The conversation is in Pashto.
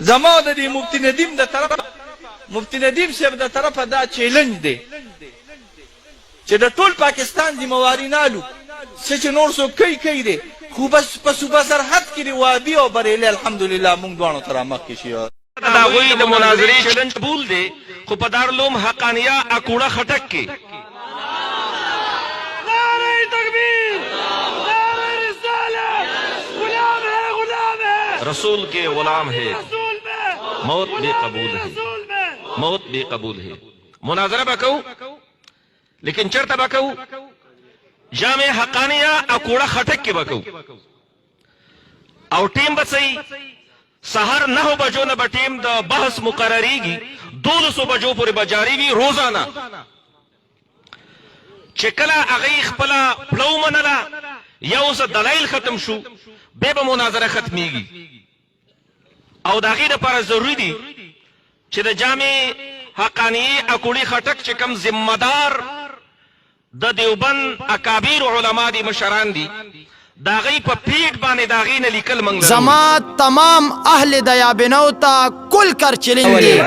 زما د دې مفتی ندیم د طرف مفتی ندیم صاحب د طرفه دا چیلنج دی چې د ټول پاکستان ذمہواری نالو څه چې نور څوک کوي دی خو بس په صوبه سرحد کې دی وابي او بریلي الحمدلله موږ دواړو تر مخکې شي دا هغوی د مناظرې چیلنج قبول دی خو په دارالعلوم حقانیه اکوړه خټک کې رسول کے غلام ہے موت بھی قبول ہے موت بھی قبول ہے مناظرہ بکو لیکن چرتا بکو جامع حقانیہ اکوڑا خٹک کے بکو او ٹیم بسئی سہر 9 بجو نہ بٹیم دا بحث مقرری گی 200 بجو پوری بجاری گی روزانہ چکلا اغیخ پلا پلو منلا یو سا دلائل ختم شو بے با مناظرہ ختمی گی او دا غیر پر ضروری دی چی دا جامع حقانی اکوڑی خٹک چکم ذمہ دار دا دیوبند اکابیر علماء دی مشران دی دا غی پا پیٹ بانے دا غی نلیکل منگ زما تمام اہل دیا بنو تا کل کر چلیں گے